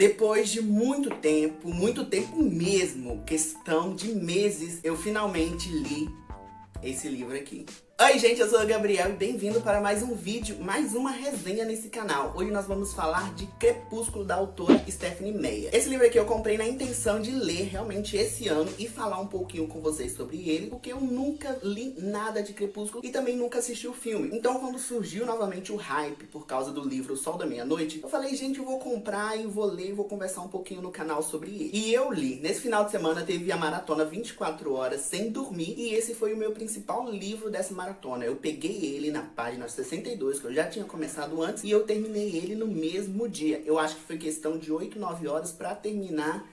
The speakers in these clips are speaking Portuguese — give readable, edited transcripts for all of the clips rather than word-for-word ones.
Depois de muito tempo mesmo, questão de meses, eu finalmente li esse livro aqui. Oi gente, eu sou o Gabriel e bem-vindo para mais um vídeo, mais uma resenha nesse canal. Hoje nós vamos falar de Crepúsculo, da autora Stephenie Meyer. Esse livro aqui eu comprei na intenção de ler realmente esse ano e falar um pouquinho com vocês sobre ele, porque eu nunca li nada de Crepúsculo e também nunca assisti o filme. Então quando surgiu novamente o hype por causa do livro O Sol da Meia-Noite, eu falei, gente, eu vou comprar e vou ler e vou conversar um pouquinho no canal sobre ele. E eu li. Nesse final de semana teve a maratona 24 horas sem dormir e esse foi o meu principal livro dessa maratona. Eu peguei ele na página 62, que eu já tinha começado antes, e eu terminei ele no mesmo dia. Eu acho que foi questão de 8, 9 horas para terminar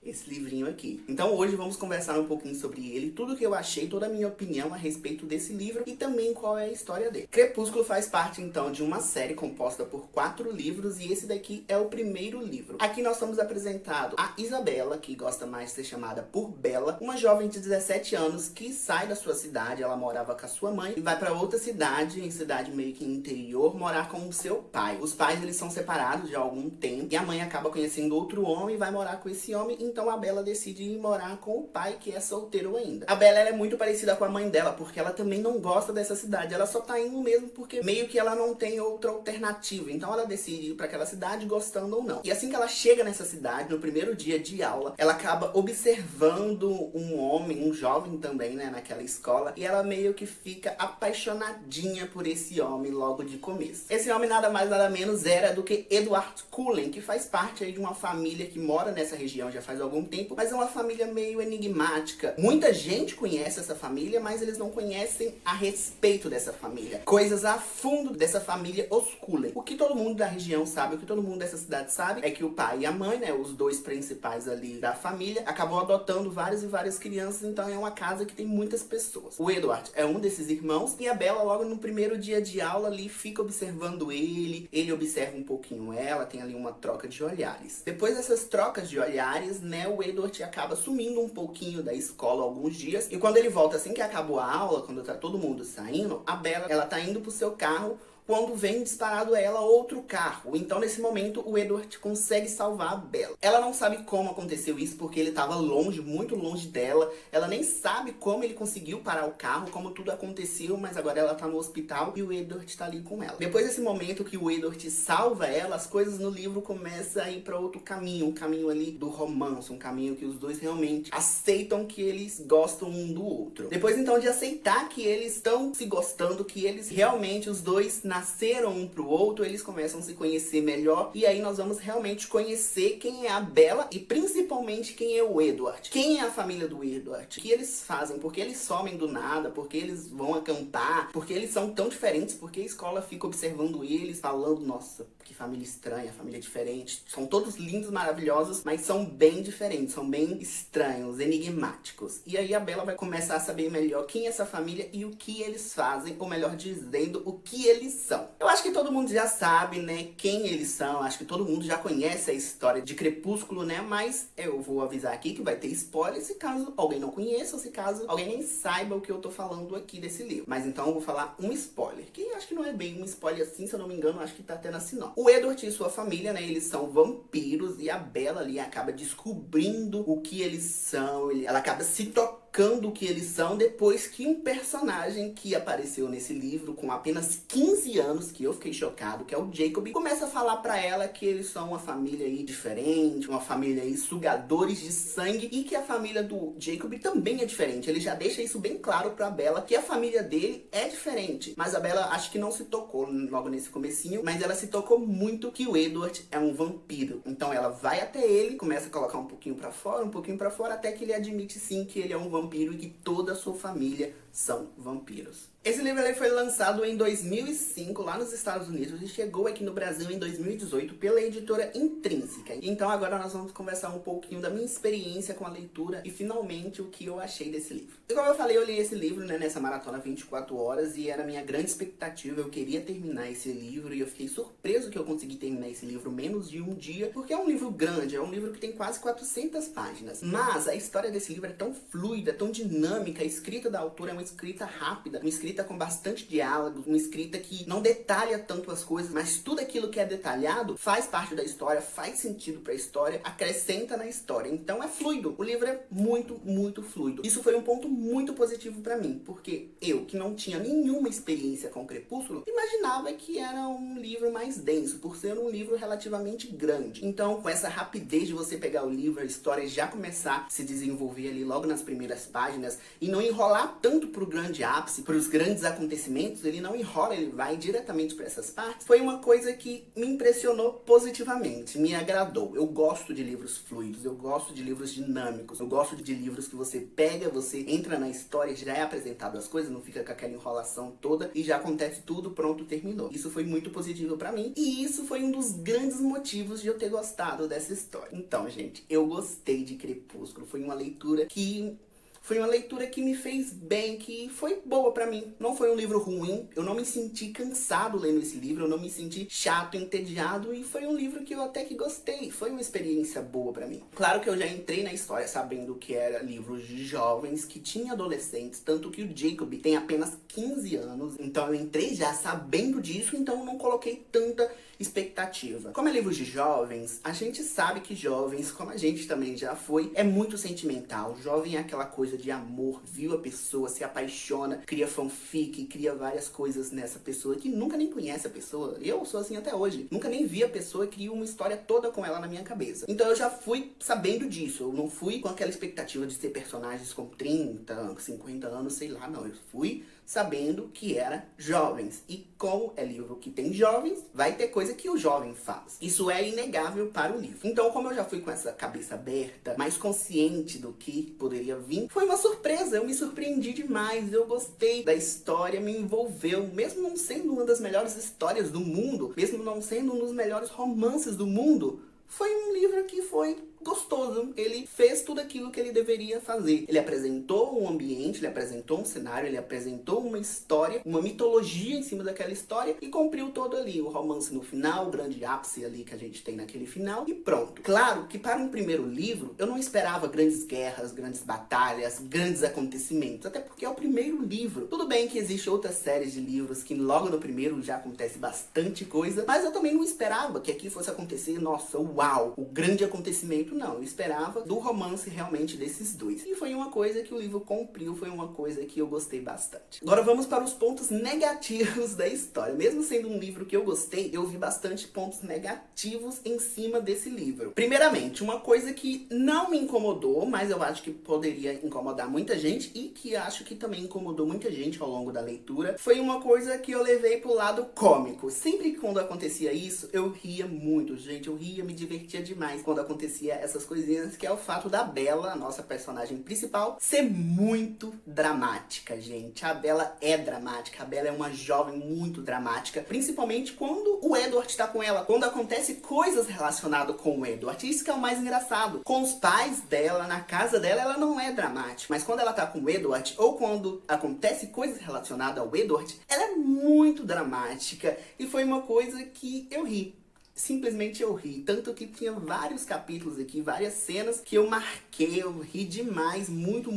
esse livrinho aqui. Então hoje vamos conversar um pouquinho sobre ele, tudo que eu achei, toda a minha opinião a respeito desse livro e também qual é a história dele. Crepúsculo faz parte então de uma série composta por 4 livros e esse daqui é o primeiro livro. Aqui nós somos apresentados a Isabela, que gosta mais de ser chamada por Bella, uma jovem de 17 anos que sai da sua cidade, ela morava com a sua mãe, e vai para outra cidade, em cidade meio que interior, morar com o seu pai. Os pais eles são separados já há algum tempo e a mãe acaba conhecendo outro homem e vai morar com esse homem. Então a Bella decide ir morar com o pai, que é solteiro ainda. A Bella ela é muito parecida com a mãe dela, porque ela também não gosta dessa cidade. Ela só tá indo mesmo porque meio que ela não tem outra alternativa. Então ela decide ir para aquela cidade, gostando ou não. E assim que ela chega nessa cidade, no primeiro dia de aula, ela acaba observando um homem, um jovem também, né, naquela escola. E ela meio que fica apaixonadinha por esse homem logo de começo. Esse homem nada mais nada menos era do que Edward Cullen, que faz parte aí de uma família que mora nessa região já faz algum tempo, mas é uma família meio enigmática. Muita gente conhece essa família, mas eles não conhecem a respeito dessa família. Coisas a fundo dessa família os Cullen. O que todo mundo da região sabe, o que todo mundo dessa cidade sabe, é que o pai e a mãe, né, os dois principais ali da família, acabam adotando várias e várias crianças, então é uma casa que tem muitas pessoas. O Edward é um desses irmãos e a Bella logo no primeiro dia de aula ali fica observando ele observa um pouquinho ela, tem ali uma troca de olhares. Depois dessas trocas de olhares, né, o Edward acaba sumindo um pouquinho da escola alguns dias. E quando ele volta, assim que acabou a aula, quando tá todo mundo saindo, a Bella, ela tá indo pro seu carro quando vem disparado ela outro carro. Então nesse momento o Edward consegue salvar a Bella. Ela não sabe como aconteceu isso, porque ele estava longe, muito longe dela. Ela nem sabe como ele conseguiu parar o carro, como tudo aconteceu, mas agora ela tá no hospital e o Edward tá ali com ela. Depois desse momento que o Edward salva ela, as coisas no livro começam a ir para outro caminho, um caminho ali do romance, um caminho que os dois realmente aceitam que eles gostam um do outro. Depois então de aceitar que eles estão se gostando, que eles realmente, os dois nasceram um pro outro, eles começam a se conhecer melhor e aí nós vamos realmente conhecer quem é a Bella e principalmente quem é o Edward. Quem é a família do Edward? O que eles fazem? Por que eles somem do nada? Por que eles vão acampar? Por que eles são tão diferentes? Por que a escola fica observando eles, falando, nossa, que família estranha, família diferente. São todos lindos, maravilhosos, mas são bem diferentes, são bem estranhos, enigmáticos. E aí a Bella vai começar a saber melhor quem é essa família e o que eles fazem, ou melhor dizendo, o que eles são. Eu acho que todo mundo já sabe, né, quem eles são. Acho que todo mundo já conhece a história de Crepúsculo, né, mas eu vou avisar aqui que vai ter spoiler se caso alguém não conheça, ou se caso alguém nem saiba o que eu tô falando aqui desse livro. Mas então eu vou falar um spoiler, que acho que não é bem um spoiler assim, se eu não me engano, acho que tá até na sinopse. O Edward e sua família, né, eles são vampiros e a Bella ali acaba descobrindo o que eles são. Ela acaba se tocando o que eles são depois que um personagem que apareceu nesse livro com apenas 15 anos, que eu fiquei chocado, que é o Jacob, começa a falar pra ela que eles são uma família aí diferente, uma família aí sugadores de sangue e que a família do Jacob também é diferente. Ele já deixa isso bem claro pra Bella, que a família dele é diferente, mas a Bella acho que não se tocou logo nesse comecinho, mas ela se tocou muito que o Edward é um vampiro. Então ela vai até ele, começa a colocar um pouquinho pra fora, até que ele admite sim que ele é um vampiro e que toda a sua família são vampiros. Esse livro ele foi lançado em 2005 lá nos Estados Unidos e chegou aqui no Brasil em 2018 pela editora Intrínseca. Então agora nós vamos conversar um pouquinho da minha experiência com a leitura e finalmente o que eu achei desse livro. E como eu falei, eu li esse livro, né, nessa maratona 24 horas e era a minha grande expectativa. Eu queria terminar esse livro e eu fiquei surpreso que eu consegui terminar esse livro menos de um dia, porque é um livro grande, é um livro que tem quase 400 páginas. Mas a história desse livro é tão fluida, tão dinâmica, a escrita da autora é uma escrita rápida, uma escrita escrita com bastante diálogo, uma escrita que não detalha tanto as coisas, mas tudo aquilo que é detalhado faz parte da história, faz sentido pra história, acrescenta na história. Então é fluido. O livro é muito, muito fluido. Isso foi um ponto muito positivo pra mim, porque eu, que não tinha nenhuma experiência com Crepúsculo, imaginava que era um livro mais denso, por ser um livro relativamente grande. Então, com essa rapidez de você pegar o livro, a história já começar a se desenvolver ali logo nas primeiras páginas, e não enrolar tanto pro grande ápice, pros grandes acontecimentos, ele não enrola, ele vai diretamente para essas partes, foi uma coisa que me impressionou positivamente, me agradou. Eu gosto de livros fluidos, eu gosto de livros dinâmicos, eu gosto de livros que você pega, você entra na história, já é apresentado as coisas, não fica com aquela enrolação toda e já acontece tudo, pronto, terminou. Isso foi muito positivo pra mim e isso foi um dos grandes motivos de eu ter gostado dessa história. Então, gente, eu gostei de Crepúsculo, foi uma leitura que me fez bem, que foi boa pra mim. Não foi um livro ruim, eu não me senti cansado lendo esse livro, eu não me senti chato, entediado, e foi um livro que eu até que gostei. Foi uma experiência boa pra mim. Claro que eu já entrei na história sabendo que era livros de jovens, que tinha adolescentes, tanto que o Jacob tem apenas 15 anos, então eu entrei já sabendo disso, então eu não coloquei tanta expectativa. Como é livro de jovens, a gente sabe que jovens, como a gente também já foi, é muito sentimental. Jovem é aquela coisa de amor, viu a pessoa, se apaixona, cria fanfic, cria várias coisas nessa pessoa que nunca nem conhece a pessoa. Eu sou assim até hoje. Nunca nem vi a pessoa e crio uma história toda com ela na minha cabeça. Então eu já fui sabendo disso. Eu não fui com aquela expectativa de ser personagens com 30, 50 anos, sei lá, não. Eu fui sabendo que era jovens. E como é livro que tem jovens, vai ter coisa que o jovem faz. Isso é inegável para o livro. Então, como eu já fui com essa cabeça aberta, mais consciente do que poderia vir, foi uma surpresa. Eu me surpreendi demais. Eu gostei da história, me envolveu. Mesmo não sendo uma das melhores histórias do mundo, mesmo não sendo um dos melhores romances do mundo, foi um livro que foi gostoso. Ele fez tudo aquilo que ele deveria fazer. Ele apresentou um ambiente, ele apresentou um cenário, ele apresentou uma história, uma mitologia em cima daquela história e cumpriu todo ali. O romance no final, o grande ápice ali que a gente tem naquele final e pronto. Claro que para um primeiro livro, eu não esperava grandes guerras, grandes batalhas, grandes acontecimentos, até porque é o primeiro livro. Tudo bem que existem outras séries de livros que logo no primeiro já acontece bastante coisa, mas eu também não esperava que aqui fosse acontecer, nossa, uau, o grande acontecimento. Não, eu esperava do romance realmente desses dois. E foi uma coisa que o livro cumpriu, foi uma coisa que eu gostei bastante. Agora vamos para os pontos negativos da história. Mesmo sendo um livro que eu gostei, eu vi bastante pontos negativos em cima desse livro. Primeiramente, uma coisa que não me incomodou, mas eu acho que poderia incomodar muita gente e que acho que também incomodou muita gente ao longo da leitura, foi uma coisa que eu levei pro lado cômico. Sempre que quando acontecia isso, eu ria muito, gente. Eu ria, me divertia demais quando acontecia essas coisinhas, que é o fato da Bella, a nossa personagem principal, ser muito dramática, gente. A Bella é dramática, a Bella é uma jovem muito dramática, principalmente quando o Edward tá com ela, quando acontece coisas relacionadas com o Edward. Isso que é o mais engraçado. Com os pais dela, na casa dela, ela não é dramática, mas quando ela tá com o Edward, ou quando acontece coisas relacionadas ao Edward, ela é muito dramática, e foi uma coisa que eu ri. Simplesmente eu ri, tanto que tinha vários capítulos aqui, várias cenas que eu marquei, eu ri demais, muito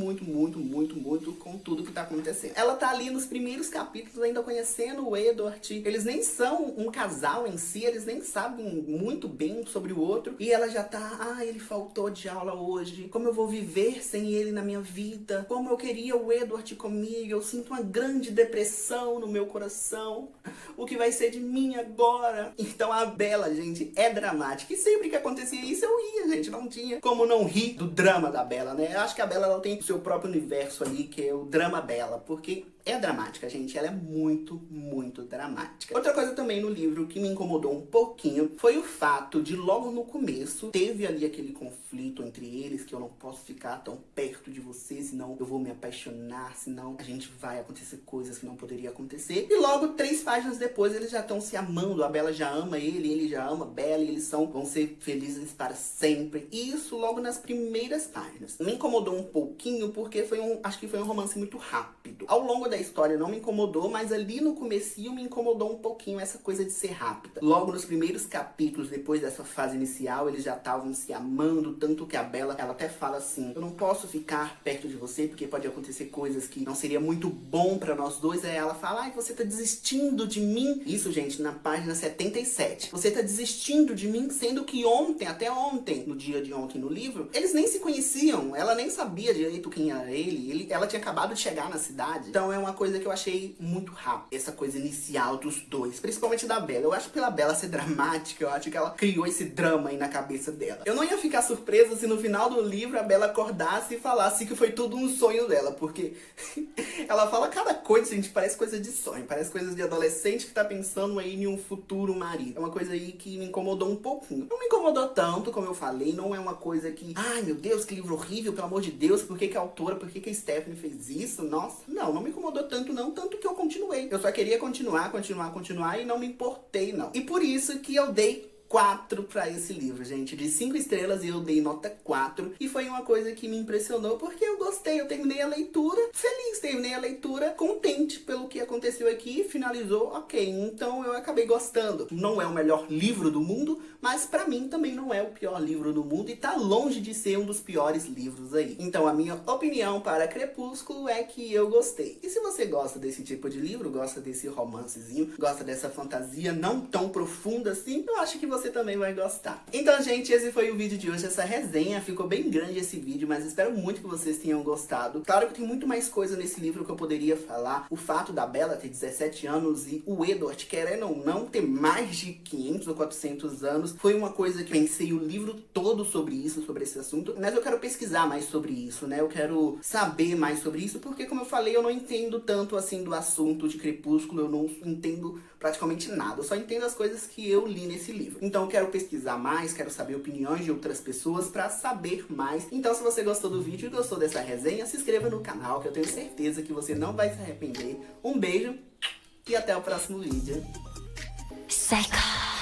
com tudo que tá acontecendo. Ela tá ali nos primeiros capítulos ainda conhecendo o Edward, eles nem são um casal em si, eles nem sabem muito bem sobre o outro, e ela já tá, ele faltou de aula hoje, como eu vou viver sem ele na minha vida, como eu queria o Edward comigo, eu sinto uma grande depressão no meu coração, o que vai ser de mim agora? Então a Bella, gente, é dramática. E sempre que acontecia isso, eu ria, gente. Não tinha como não rir do drama da Bella, né? Eu acho que a Bella, ela tem o seu próprio universo ali, que é o drama Bella. Porque é dramática, gente. Ela é muito dramática. Outra coisa também no livro que me incomodou um pouquinho foi o fato de logo no começo, teve ali aquele conflito entre eles, que eu não posso ficar tão perto de você, senão eu vou me apaixonar, senão a gente vai acontecer coisas que não poderia acontecer. E logo 3 páginas depois, eles já estão se amando. A Bella já ama ele já ama a Bella, e eles vão ser felizes para sempre. E isso logo nas primeiras páginas. Me incomodou um pouquinho porque acho que foi um romance muito rápido. Ao longo toda a história não me incomodou, mas ali no comecinho me incomodou um pouquinho essa coisa de ser rápida. Logo nos primeiros capítulos, depois dessa fase inicial, eles já estavam se amando, tanto que a Bella, ela até fala assim: eu não posso ficar perto de você porque pode acontecer coisas que não seria muito bom pra nós dois. Aí ela fala: ai, você tá desistindo de mim? Isso, gente, na página 77. Você tá desistindo de mim, sendo que ontem, até ontem, no dia de ontem no livro, eles nem se conheciam, ela nem sabia direito quem era ela tinha acabado de chegar na cidade. Então é uma coisa que eu achei muito rápida, essa coisa inicial dos dois, principalmente da Bella. Eu acho que pela Bella ser dramática, eu acho que ela criou esse drama aí na cabeça dela. Eu não ia ficar surpresa se no final do livro a Bella acordasse e falasse que foi tudo um sonho dela, porque ela fala cada coisa, gente, parece coisa de sonho, parece coisa de adolescente que tá pensando aí em um futuro marido. É uma coisa aí que me incomodou um pouquinho. Não me incomodou tanto, como eu falei, não é uma coisa que, ai meu Deus, que livro horrível, pelo amor de Deus, por que a autora, por que a Stephanie fez isso? Nossa, não me incomodou tanto não, tanto que eu continuei. Eu só queria continuar e não me importei não. E por isso que eu dei 4 pra esse livro, gente. De 5 estrelas eu dei nota 4. E foi uma coisa que me impressionou porque eu gostei. Eu terminei a leitura feliz, terminei a leitura contente pelo que aconteceu aqui. Finalizou, ok. Então eu acabei gostando. Não é o melhor livro do mundo, mas pra mim também não é o pior livro do mundo. E tá longe de ser um dos piores livros aí. Então a minha opinião para Crepúsculo é que eu gostei. E se você gosta desse tipo de livro, gosta desse romancezinho, gosta dessa fantasia não tão profunda assim, eu acho que você também vai gostar. Então, gente, esse foi o vídeo de hoje, essa resenha. Ficou bem grande esse vídeo, mas espero muito que vocês tenham gostado. Claro que tem muito mais coisa nesse livro que eu poderia falar. O fato da Bella ter 17 anos e o Edward, querendo ou não, ter mais de 500 ou 400 anos, foi uma coisa que pensei o livro todo sobre isso, sobre esse assunto. Mas eu quero pesquisar mais sobre isso, né? Eu quero saber mais sobre isso, porque, como eu falei, eu não entendo tanto, assim, do assunto de Crepúsculo. Eu não entendo praticamente nada. Eu só entendo as coisas que eu li nesse livro. Então eu quero pesquisar mais, quero saber opiniões de outras pessoas pra saber mais. Então se você gostou do vídeo e gostou dessa resenha, se inscreva no canal, que eu tenho certeza que você não vai se arrepender. Um beijo e até o próximo vídeo. Psycho.